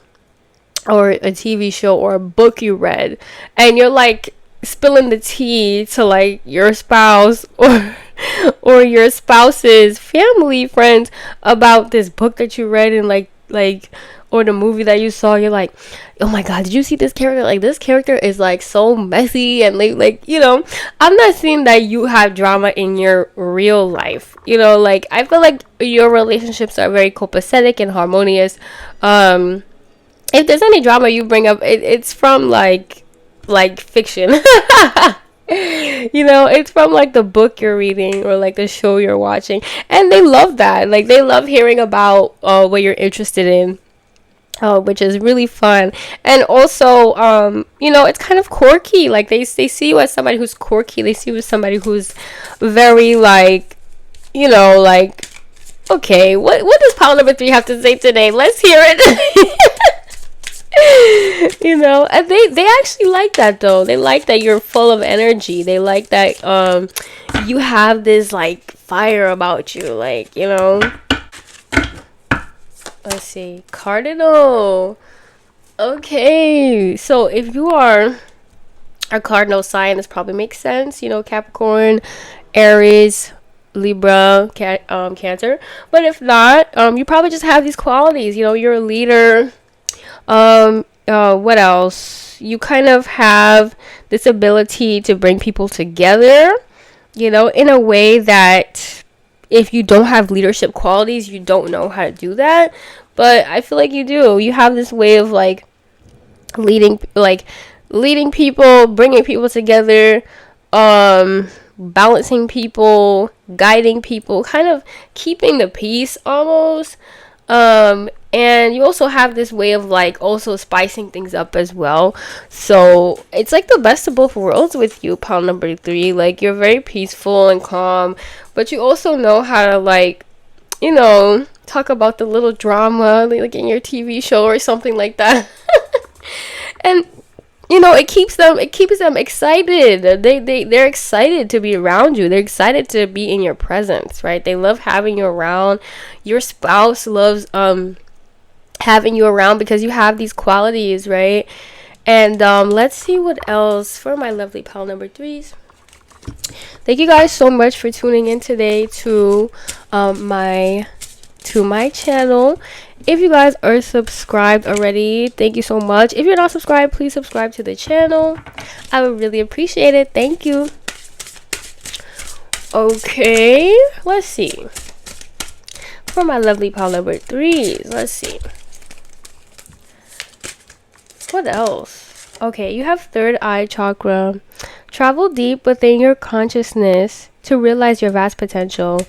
a TV show, or a book you read, and you're like spilling the tea to like your spouse or your spouse's family friends about this book that you read, and like or the movie that you saw. You're like, oh my god, did you see this character? Like this character is like so messy, and like you know, I'm not saying that you have drama in your real life, you know. Like I feel like your relationships are very copacetic and harmonious. If there's any drama you bring up, it's from like fiction. You know, it's from like the book you're reading or like the show you're watching, and they love that. Like they love hearing about what you're interested in, which is really fun. And also, you know, it's kind of quirky. Like they see you as somebody who's quirky. They see you as somebody who's very like, you know, like, okay, what does pile number 3 have to say today? Let's hear it. You know, and they actually like that though. They like that you're full of energy. They like that you have this like fire about you, like, you know. Let's see, Cardinal. Okay, so if you are a cardinal sign, this probably makes sense. You know, Capricorn, Aries, Libra, Cancer. But if not, you probably just have these qualities. You know, you're a leader. What else? You kind of have this ability to bring people together, you know, in a way that if you don't have leadership qualities, you don't know how to do that. But I feel like you do. You have this way of leading, leading people, bringing people together, balancing people, guiding people, kind of keeping the peace almost. And you also have this way of also spicing things up as well. So it's like the best of both worlds with you, pal number 3. Like, you're very peaceful and calm, but you also know how to talk about the little drama like in your TV show or something like that. And it keeps them excited. They're excited to be around you. They're excited to be in your presence, right? They love having you around. Your spouse loves having you around because you have these qualities, right? And let's see what else for my lovely pal number 3s. Thank you guys so much for tuning in today to my channel. If you guys are subscribed already, thank you so much. If you're not subscribed, please subscribe to the channel. I would really appreciate it. Thank you. Okay, let's see. For my lovely pal number 3s, let's see. What else? Okay, you have third eye chakra. Travel deep within your consciousness to realize your vast potential.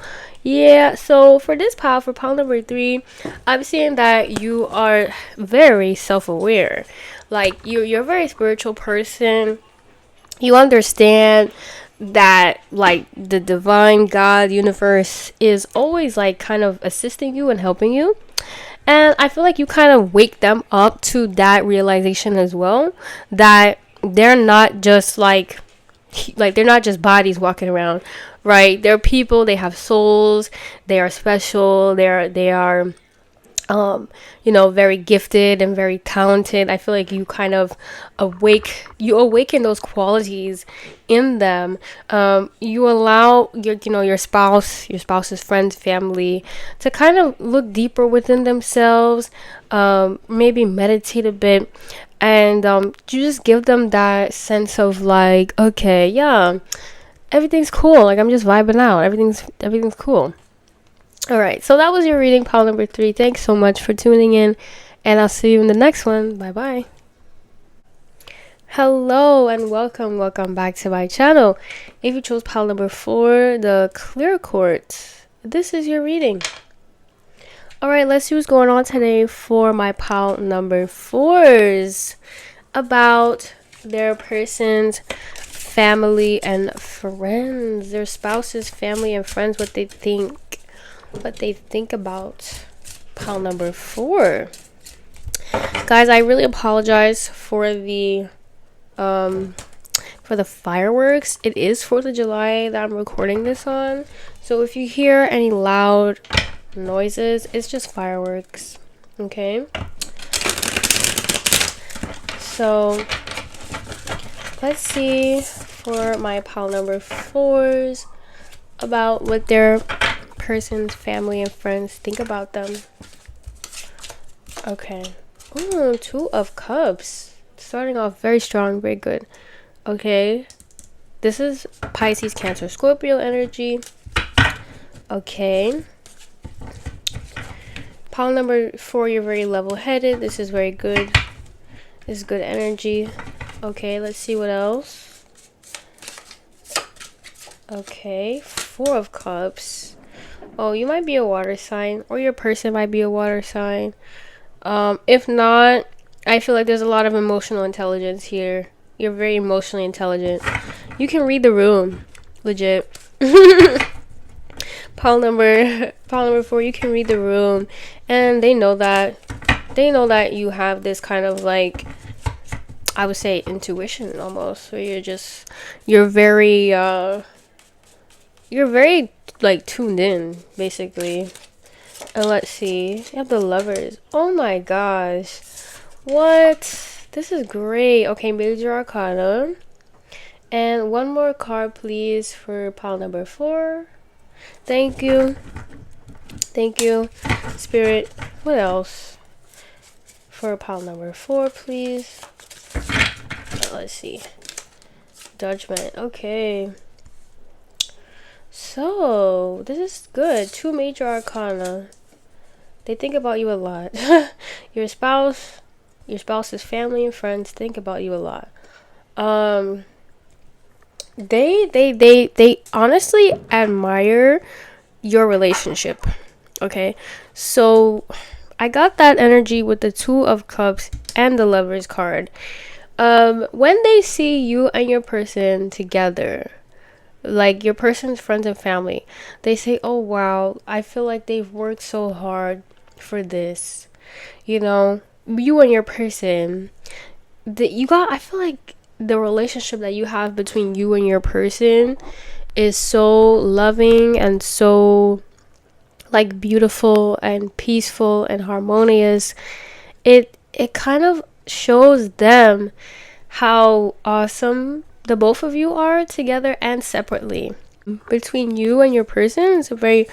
Yeah, so for this pal, for pal number 3, I'm seeing that you are very self-aware. Like, you're a very spiritual person. You understand that the divine God universe is always kind of assisting you and helping you. And I feel like you kind of wake them up to that realization as well, that they're not just they're not just bodies walking around, right? They're people. They have souls. They are special. They are very gifted and very talented. I feel like you kind of awaken those qualities in them. You allow your spouse's friends, family to kind of look deeper within themselves, maybe meditate a bit, and you just give them that sense of okay, yeah, everything's cool. I'm just vibing out. Everything's cool. All right, so that was your reading, pile number 3. Thanks so much for tuning in, and I'll see you in the next one. Bye bye. Hello and welcome back to my channel. If you chose pile number 4, the clear quartz, this is your reading. All right, let's see what's going on today for my pile number 4s about their person's family and friends, their spouses, family and friends, what they think about pile number 4. Guys, I really apologize for the fireworks. It is 4th of July that I'm recording this on, so if you hear any loud noises, it's just fireworks. Okay, so let's see for my pile number 4s about what their person's family and friends think about them. Okay. Ooh, 2 of Cups. Starting off very strong, very good. Okay. This is Pisces, Cancer, Scorpio energy. Okay. Pile number 4, you're very level-headed. This is very good. This is good energy. Okay, let's see what else. Okay, 4 of Cups. Oh, you might be a water sign, or your person might be a water sign. If not, I feel like there's a lot of emotional intelligence here. You're very emotionally intelligent. You can read the room, legit. Pile number 4, you can read the room, and they know that. They know that you have this kind of I would say intuition almost, where you're very tuned in, basically. And let's see, you have the Lovers. Oh my gosh, What? This is great. Okay, major arcana. And one more card, please, for pile number 4. Thank you. Thank you. Spirit, what else? For pile number 4, please. Let's see. Judgment. Okay. So, this is good. 2 major arcana. They think about you a lot. Your spouse's family and friends think about you a lot. They honestly admire your relationship. Okay? So, I got that energy with the 2 of Cups and the Lovers card. When they see you and your person together, like your person's friends and family, they say, oh wow, I feel like they've worked so hard for this. You know, you and your person, I feel like the relationship that you have between you and your person is so loving and so like beautiful and peaceful and harmonious. It kind of shows them how awesome the both of you are together and separately. Between you and your person, it's a very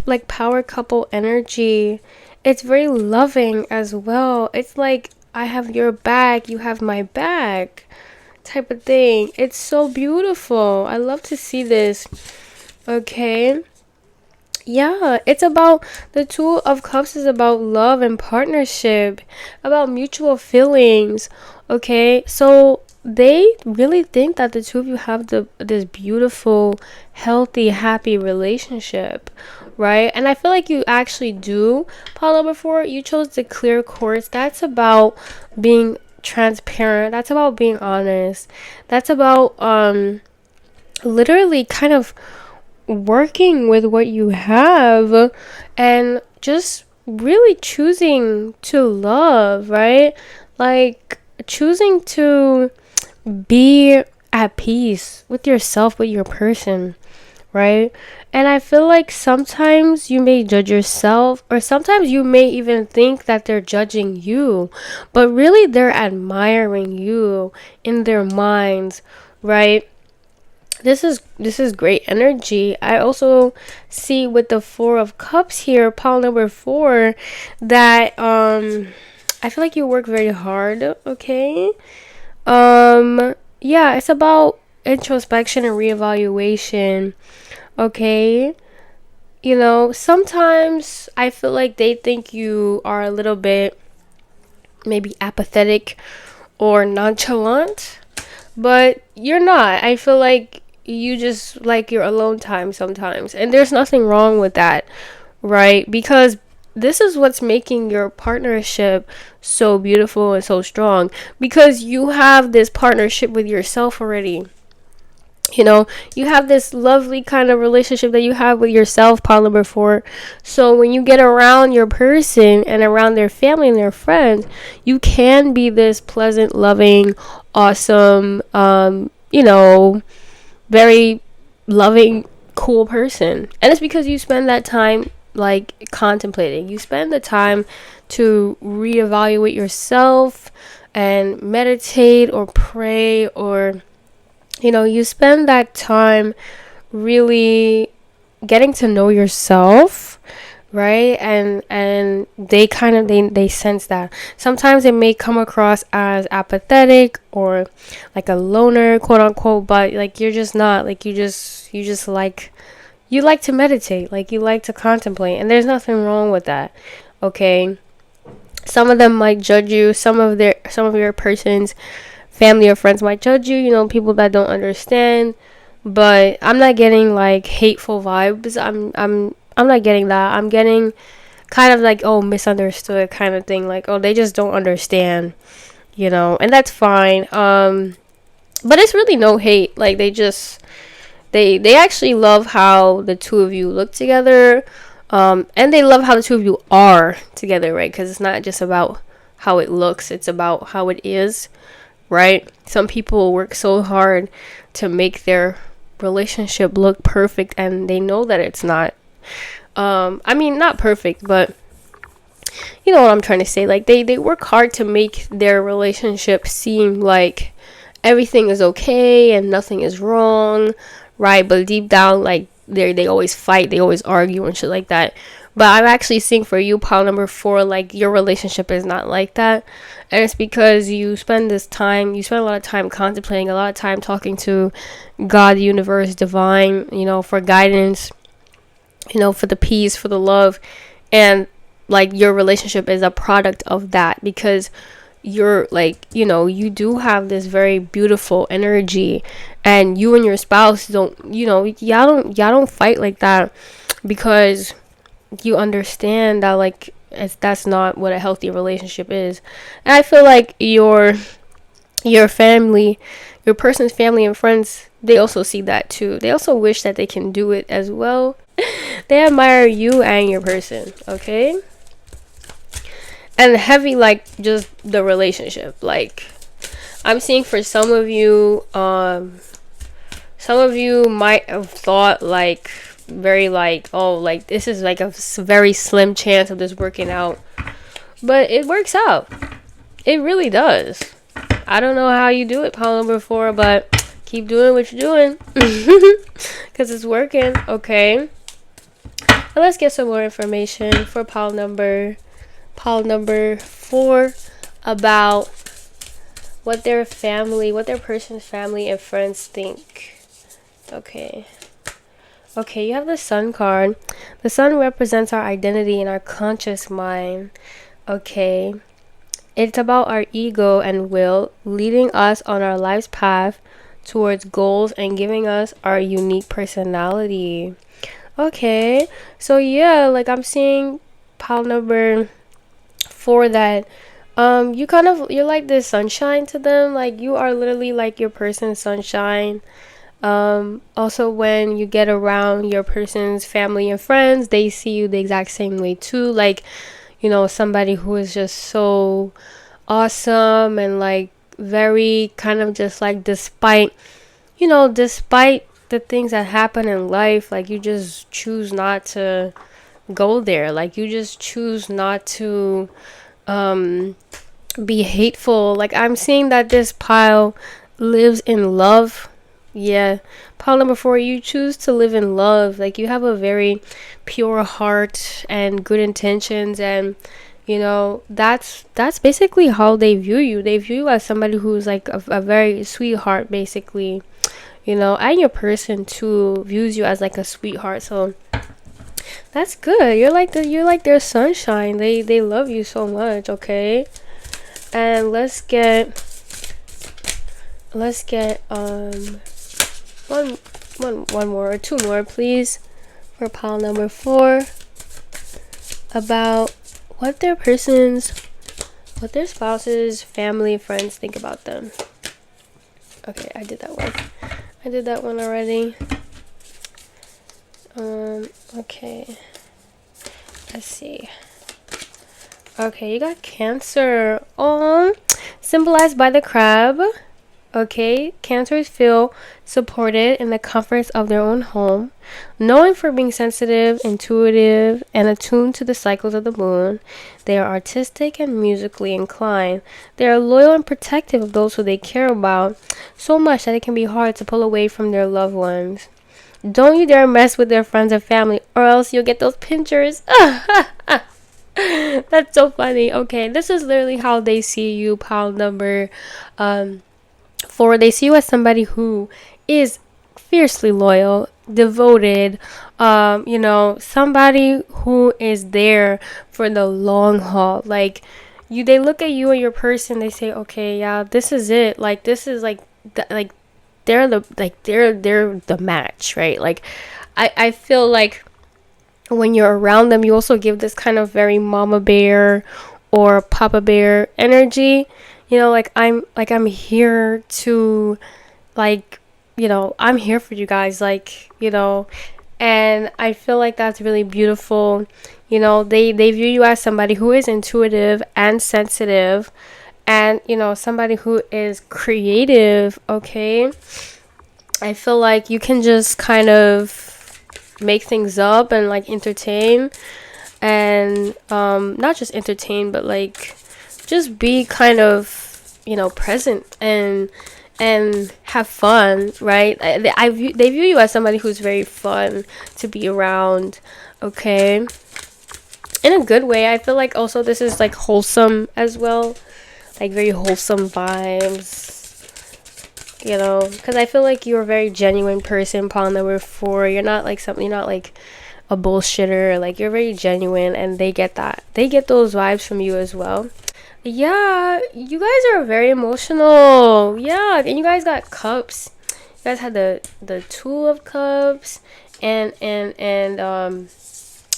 like power couple energy. It's very loving as well. It's like I have your back, you have my back type of thing. It's so beautiful. I love to see this. Okay. Yeah, it's about the 2 of Cups is about love and partnership, about mutual feelings. Okay, so they really think that the 2 of you have this beautiful, healthy, happy relationship, right? And I feel like you actually do. Pile number 4, you chose the clear course. That's about being transparent. That's about being honest. That's about literally kind of working with what you have and just really choosing to love, right? Like choosing to be at peace with yourself, with your person, right? And I feel like sometimes you may judge yourself, or sometimes you may even think that they're judging you, but really they're admiring you in their minds, right? This is great energy. I also see with the 4 of Cups here, pile number 4, that I feel like you work very hard, okay? Yeah, it's about introspection and reevaluation, okay? You know, sometimes I feel like they think you are a little bit maybe apathetic or nonchalant, but you're not. I feel like you just like your alone time sometimes, and there's nothing wrong with that, right? Because this is what's making your partnership so beautiful and so strong, because you have this partnership with yourself already. You know, you have this lovely kind of relationship that you have with yourself, pile number 4. So when you get around your person and around their family and their friends, you can be this pleasant, loving, awesome, you know, very loving, cool person. And it's because you spend that time like contemplating. You spend the time to reevaluate yourself and meditate or pray, or you know, you spend that time really getting to know yourself, right? And they kind of they sense that sometimes it may come across as apathetic or like a loner, quote unquote, but like you're just not. Like you just like, you like to meditate, like you like to contemplate, and there's nothing wrong with that. Okay, some of them might judge you, some of your person's family or friends might judge you, you know, people that don't understand. But I'm not getting like hateful vibes. I'm not getting that. I'm getting kind of like, oh, misunderstood kind of thing, like, oh, they just don't understand, you know. And that's fine. But it's really no hate. Like they actually love how the 2 of you look together. And they love how the 2 of you are together, right? Because it's not just about how it looks, it's about how it is, right? Some people work so hard to make their relationship look perfect, and they know that it's not. I mean, not perfect, but you know what I'm trying to say. Like they work hard to make their relationship seem like everything is okay and nothing is wrong, right? But deep down, like they always fight, they always argue and shit like that. But I'm actually seeing for you, pile number 4, like your relationship is not like that. And it's because you spend a lot of time contemplating, a lot of time talking to God, the universe, divine, for guidance, for the peace, for the love. And like your relationship is a product of that, because you're like, you do have this very beautiful energy, and you and your spouse don't, y'all don't fight like that, because you understand that like that's not what a healthy relationship is. And I feel like your family, your person's family and friends, they also see that too. They also wish that they can do it as well. They admire you and your person, okay? And heavy, like, just the relationship. Like, I'm seeing for some of you might have thought like very like, oh, like this is like a very slim chance of this working out, but it works out. It really does. I don't know how you do it, pile number 4, but keep doing what you're doing because it's working. Okay, and let's get some more information for pile number 4 about what their person's family and friends think. Okay, you have the Sun card. The Sun represents our identity and our conscious mind. Okay, it's about our ego and will, leading us on our life's path towards goals and giving us our unique personality. Okay, so yeah, like I'm seeing pile number 4 that you're like this sunshine to them. Like you are literally like your person's sunshine. Also when you get around your person's family and friends, they see you the exact same way too. Like, somebody who is just so awesome and like very kind of just like despite the things that happen in life, like you just choose not to go there. Like you just choose not to be hateful. Like I'm seeing that this pile lives in love. Yeah, pile number 4, you choose to live in love. Like you have a very pure heart and good intentions, and that's basically how they view you. They view you as somebody who's like a very sweetheart, basically. And your person too views you as like a sweetheart. So that's good. You're like their sunshine. They love you so much. Okay, and let's get one more or two more, please, for pile number 4 about what their spouses, family, friends think about them. Okay, I did that one already. Okay, let's see. Okay, you got Cancer. Symbolized by the crab. Okay, Cancers feel supported in the comforts of their own home, known for being sensitive, intuitive, and attuned to the cycles of the moon. They are artistic and musically inclined. They are loyal and protective of those who they care about, so much that it can be hard to pull away from their loved ones. Don't you dare mess with their friends and family, or else you'll get those pinchers. That's so funny. Okay, this is literally how they see you, pile number 4. They see you as somebody who is fiercely loyal, devoted, somebody who is there for the long haul. Like they look at you and your person, they say, okay, yeah, this is it. Like this is like they're the match, right? Like I feel like when you're around them, you also give this kind of very mama bear or papa bear energy. I'm here to, I'm here for you guys, and I feel like that's really beautiful. They view you as somebody who is intuitive and sensitive, and, somebody who is creative, okay? I feel you can just kind of make things up and, entertain. and not just entertain, but like just be kind of, you know, present and have fun, right? They view you as somebody who's very fun to be around, okay? In a good way. I feel like also this is like wholesome as well, like very wholesome vibes, you know, because I feel like you're a very genuine person, pawn number 4. You're not like something, you're not like a bullshitter, like you're very genuine, and they get that, they get those vibes from you as well. Yeah, you guys are very emotional. Yeah, and you guys got cups. You guys had the 2 of cups and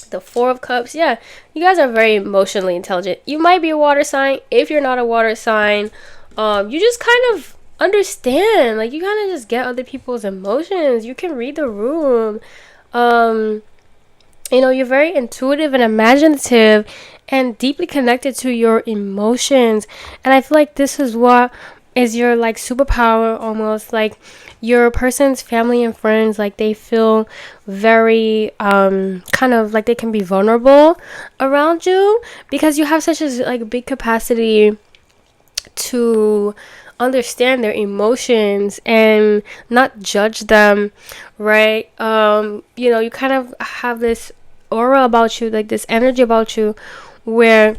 the 4 of cups. Yeah, you guys are very emotionally intelligent. You might be a water sign. If you're not a water sign, you just kind of understand, like you kind of just get other people's emotions. You can read the room. You know, you're very intuitive and imaginative and deeply connected to your emotions, and I feel like this is what is your like superpower, almost like your person's family and friends, like they feel very kind of like they can be vulnerable around you because you have such a like big capacity to understand their emotions and not judge them, right? You know, you kind of have this aura about you, like this energy about you, where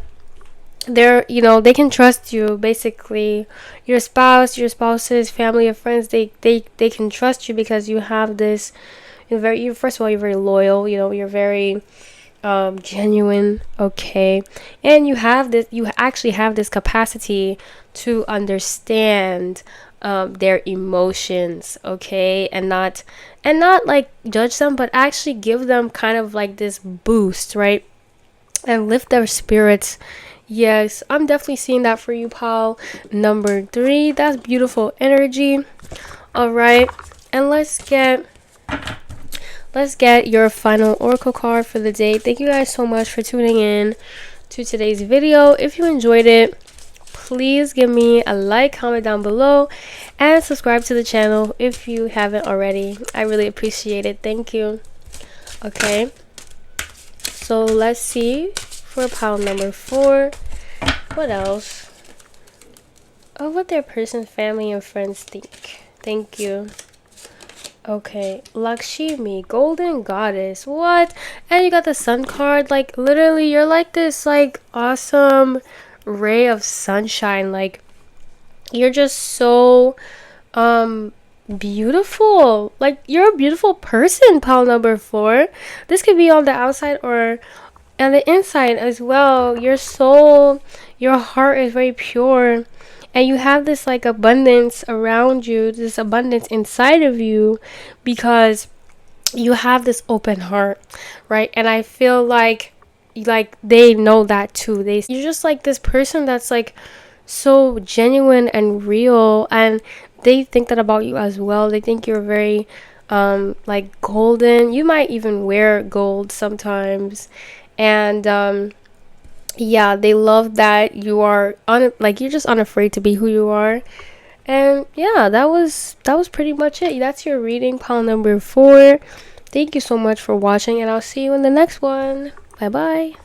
they're, you know, they can trust you. Basically, your spouse, your spouse's family or friends, they can trust you because you have this, you're very, you, first of all, you're very loyal, you know, you're very genuine, okay, and you have this, you actually have this capacity to understand their emotions, okay, and not like judge them, but actually give them kind of like this boost, right, and lift their spirits. Yes, I'm definitely seeing that for you, Paul number 3. That's beautiful energy. All right, and let's get your final oracle card for the day. Thank you guys so much for tuning in to today's video. If you enjoyed it, please give me a like, comment down below, and subscribe to the channel if you haven't already. I really appreciate it. Thank you. Okay, so let's see for pile number 4. What else? Oh, what their person's family and friends think. Thank you. Okay, Lakshmi, golden goddess. What? And you got the sun card. Like literally, you're like this like awesome ray of sunshine. Like you're just so beautiful. Like you're a beautiful person, pile number 4. This could be on the outside or on the inside as well. Your soul, your heart is very pure, and you have this like abundance around you, this abundance inside of you, because you have this open heart, right? And I feel like they know that too. You're just like this person that's like so genuine and real, and they think that about you as well. They think you're very like golden. You might even wear gold sometimes, and yeah, they love that you are like you're just unafraid to be who you are. And yeah, that was pretty much it. That's your reading, pile number 4. Thank you so much for watching, and I'll see you in the next one. Bye bye.